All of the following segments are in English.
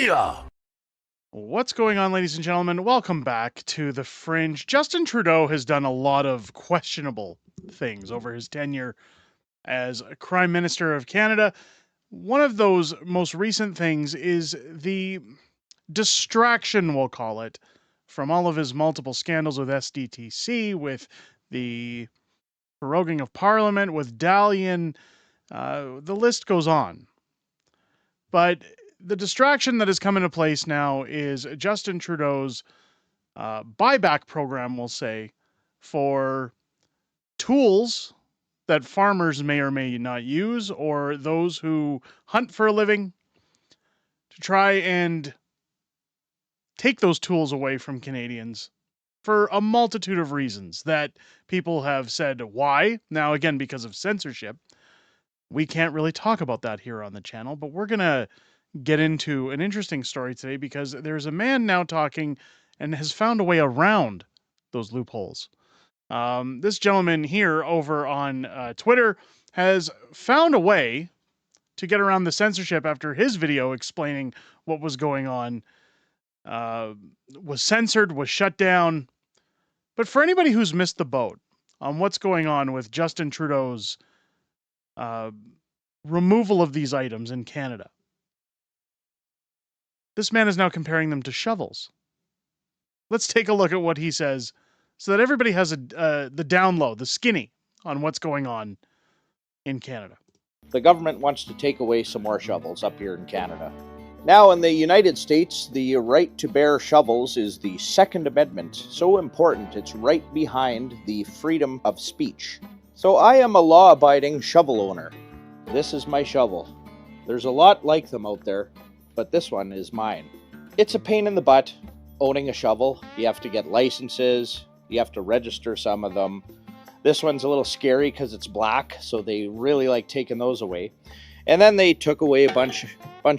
Booyah! What's going on, ladies and gentlemen? Welcome back to the Fringe. Justin Trudeau has done a lot of questionable things over his tenure as Prime Minister of Canada. One of those most recent things is the distraction, we'll call it, from all of his multiple scandals with SDTC, with the proroguing of Parliament, with Dalian. The list goes on. But the distraction that has come into place now is Justin Trudeau's buyback program, we'll say, for tools that farmers may or may not use, or those who hunt for a living, to try and take those tools away from Canadians for a multitude of reasons that people have said why. Now, again, because of censorship, we can't really talk about that here on the channel, but we're going to get into an interesting story today because there's a man now talking and has found a way around those loopholes. This gentleman here over on Twitter has found a way to get around the censorship after his video explaining what was going on was censored, was shut down. But for anybody who's missed the boat on what's going on with Justin Trudeau's removal of these items in Canada, this man is now comparing them to shovels. Let's take a look at what he says so that everybody has the down low, the skinny, on what's going on in Canada. The government wants to take away some more shovels up here in Canada. Now, in the United States, the right to bear shovels is the Second Amendment. So important, it's right behind the freedom of speech. So I am a law-abiding shovel owner. This is my shovel. There's a lot like them out there, but this one is mine. It's a pain in the butt owning a shovel. You have to get licenses, you have to register some of them. This one's a little scary because it's black, so they really like taking those away. And then they took away a bunch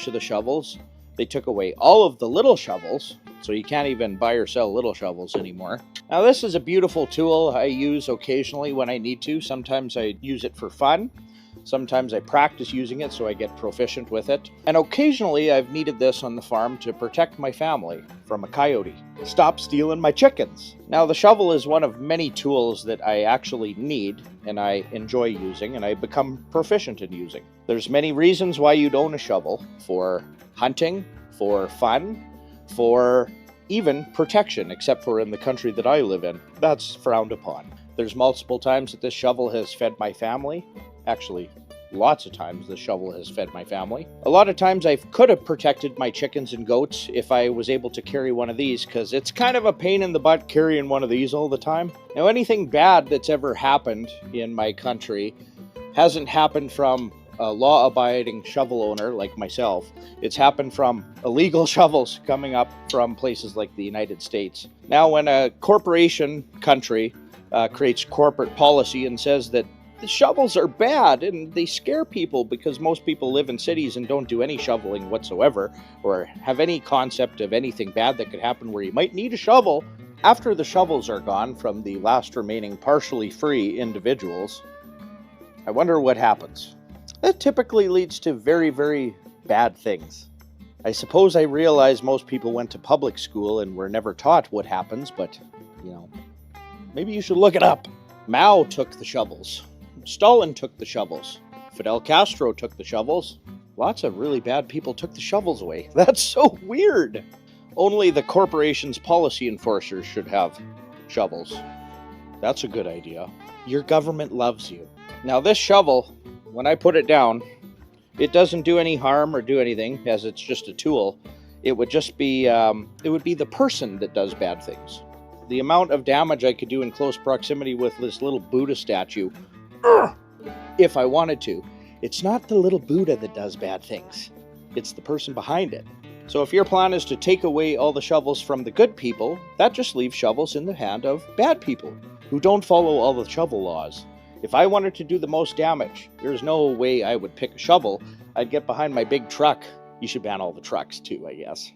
of the shovels. They took away all of the little shovels, so you can't even buy or sell little shovels anymore. Now this is a beautiful tool I use occasionally when I need to. Sometimes I use it for fun. Sometimes I practice using it so I get proficient with it. And occasionally I've needed this on the farm to protect my family from a coyote. Stop stealing my chickens. Now the shovel is one of many tools that I actually need and I enjoy using and I become proficient in using. There's many reasons why you'd own a shovel: for hunting, for fun, for even protection, except for in the country that I live in. That's frowned upon. There's multiple times that this shovel has fed my family. Actually, lots of times the shovel has fed my family. A lot of times I could have protected my chickens and goats if I was able to carry one of these, because it's kind of a pain in the butt carrying one of these all the time. Now, anything bad that's ever happened in my country hasn't happened from a law-abiding shovel owner like myself. It's happened from illegal shovels coming up from places like the United States. Now, when a corporation country creates corporate policy and says that the shovels are bad and they scare people because most people live in cities and don't do any shoveling whatsoever or have any concept of anything bad that could happen where you might need a shovel. After the shovels are gone from the last remaining partially free individuals, I wonder what happens. That typically leads to very, very bad things. I suppose I realize most people went to public school and were never taught what happens, but, maybe you should look it up. Mao took the shovels. Stalin took the shovels. Fidel Castro took the shovels. Lots of really bad people took the shovels away. That's so weird. Only the corporation's policy enforcers should have shovels. That's a good idea. Your government loves you. Now this shovel, when I put it down, it doesn't do any harm or do anything, as it's just a tool. It would just be, the person that does bad things. The amount of damage I could do in close proximity with this little Buddha statue, if I wanted to. It's not the little Buddha that does bad things. It's the person behind it. So if your plan is to take away all the shovels from the good people, that just leaves shovels in the hand of bad people who don't follow all the shovel laws. If I wanted to do the most damage, there's no way I would pick a shovel. I'd get behind my big truck. You should ban all the trucks too, I guess.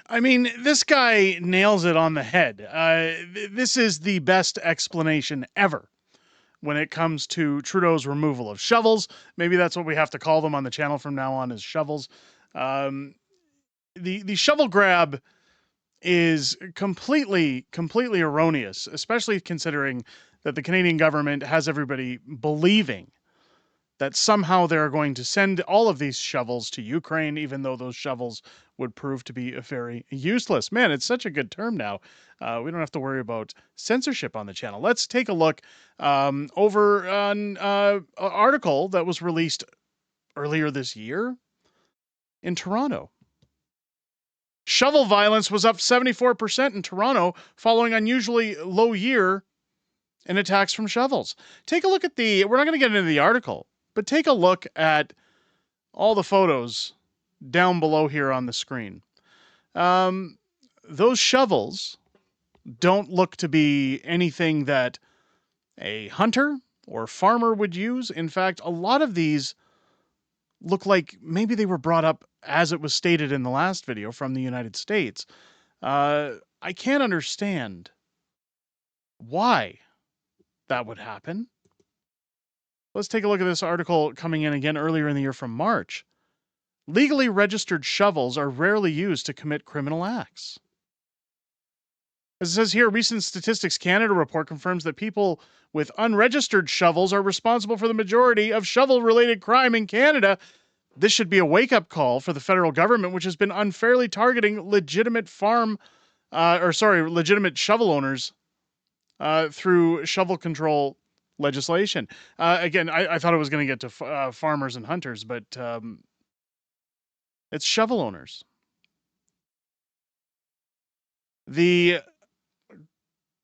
I mean, this guy nails it on the head. This is the best explanation ever when it comes to Trudeau's removal of shovels. Maybe that's what we have to call them on the channel from now on, is shovels. the shovel grab is completely erroneous, especially considering that the Canadian government has everybody believing that somehow they're going to send all of these shovels to Ukraine, even though those shovels would prove to be very useless. Man, it's such a good term now. We don't have to worry about censorship on the channel. Let's take a look over an article that was released earlier this year in Toronto. Shovel violence was up 74% in Toronto following unusually low year in attacks from shovels. Take a look at we're not going to get into the article, but take a look at all the photos down below here on the screen. Those shovels don't look to be anything that a hunter or farmer would use. In fact, a lot of these look like maybe they were brought up, as it was stated in the last video, from the United States. I can't understand why that would happen. Let's take a look at this article coming in again earlier in the year from March. Legally registered shovels are rarely used to commit criminal acts. As it says here, recent Statistics Canada report confirms that people with unregistered shovels are responsible for the majority of shovel-related crime in Canada. This should be a wake-up call for the federal government, which has been unfairly targeting legitimate legitimate shovel owners through shovel control legislation. Again, I thought it was going to get to farmers and hunters, but it's shovel owners. The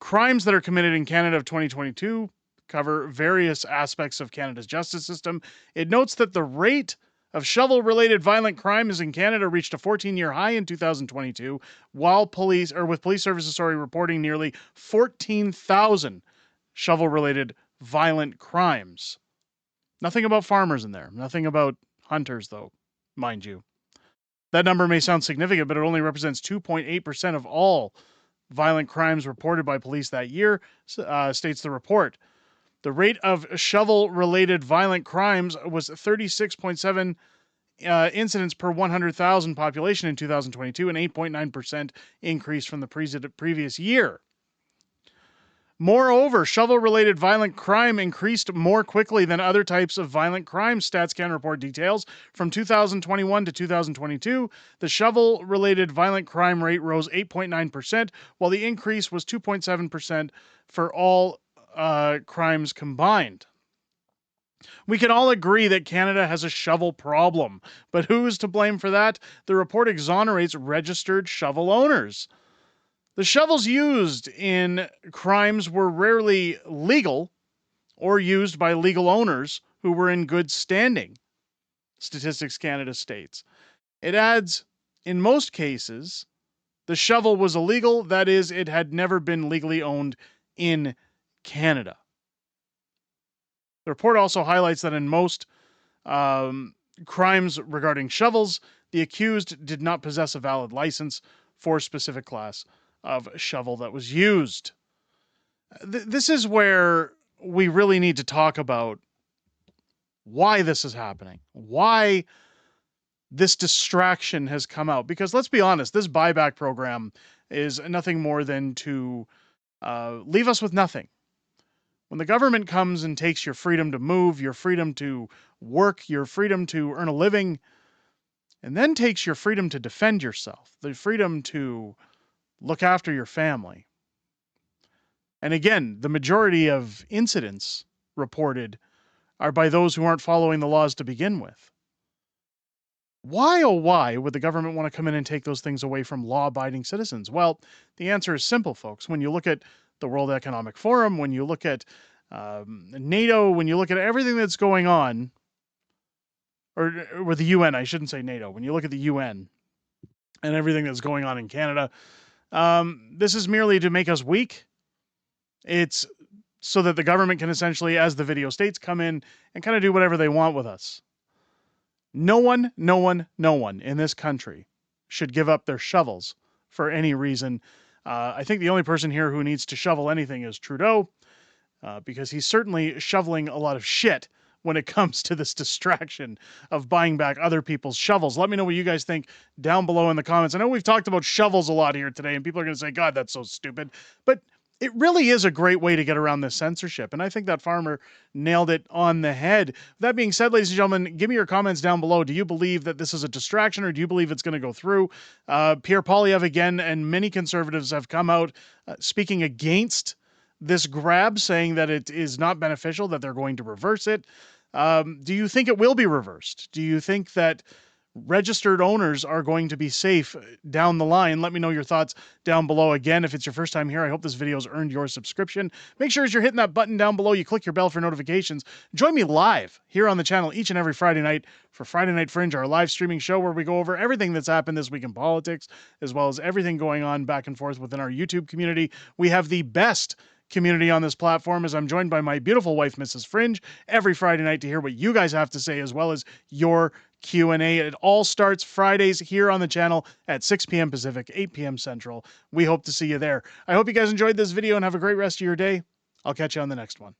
crimes that are committed in Canada of 2022 cover various aspects of Canada's justice system. It notes that the rate of shovel-related violent crimes in Canada reached a 14-year high in 2022, with police services reporting nearly 14,000 shovel-related violent crimes. Nothing about farmers in there. Nothing about hunters, though, mind you. That number may sound significant, but it only represents 2.8% of all violent crimes reported by police that year, states the report. The rate of shovel-related violent crimes was 36.7 incidents per 100,000 population in 2022, an 8.9% increase from the previous year. Moreover, shovel-related violent crime increased more quickly than other types of violent crime. StatsCan report details. From 2021 to 2022, the shovel-related violent crime rate rose 8.9%, while the increase was 2.7% for all crimes combined. We can all agree that Canada has a shovel problem, but who is to blame for that? The report exonerates registered shovel owners. The shovels used in crimes were rarely legal or used by legal owners who were in good standing, Statistics Canada states. It adds, in most cases, the shovel was illegal, that is, it had never been legally owned in Canada. The report also highlights that in most crimes regarding shovels, the accused did not possess a valid license for a specific class of shovel that was used. This is where we really need to talk about why this is happening, why this distraction has come out. Because let's be honest, this buyback program is nothing more than to leave us with nothing. When the government comes and takes your freedom to move, your freedom to work, your freedom to earn a living, and then takes your freedom to defend yourself, the freedom to look after your family. And again, the majority of incidents reported are by those who aren't following the laws to begin with. Why, oh why, would the government want to come in and take those things away from law-abiding citizens? Well, the answer is simple, folks. When you look at the World Economic Forum, when you look at NATO, when you look at everything that's going on, or the UN, I shouldn't say NATO, when you look at the UN and everything that's going on in Canada, this is merely to make us weak. It's so that the government can essentially, as the video states, come in and kind of do whatever they want with us. No one in this country should give up their shovels for any reason. I think the only person here who needs to shovel anything is Trudeau, because he's certainly shoveling a lot of shit when it comes to this distraction of buying back other people's shovels. Let me know what you guys think down below in the comments. I know we've talked about shovels a lot here today, and people are going to say, God, that's so stupid. But it really is a great way to get around this censorship. And I think that farmer nailed it on the head. That being said, ladies and gentlemen, give me your comments down below. Do you believe that this is a distraction, or do you believe it's going to go through? Pierre Poilievre again, and many conservatives have come out speaking against this grab, saying that it is not beneficial, that they're going to reverse it. Do you think it will be reversed? Do you think that registered owners are going to be safe down the line? Let me know your thoughts down below. Again, if it's your first time here, I hope this video has earned your subscription. Make sure as you're hitting that button down below, you click your bell for notifications. Join me live here on the channel each and every Friday night for Friday Night Fringe, our live streaming show where we go over everything that's happened this week in politics, as well as everything going on back and forth within our YouTube community. We have the best community on this platform, as I'm joined by my beautiful wife, Mrs. Fringe, every Friday night to hear what you guys have to say, as well as your Q&A. It all starts Fridays here on the channel at 6 p.m. Pacific, 8 p.m. Central. We hope to see you there. I hope you guys enjoyed this video and have a great rest of your day. I'll catch you on the next one.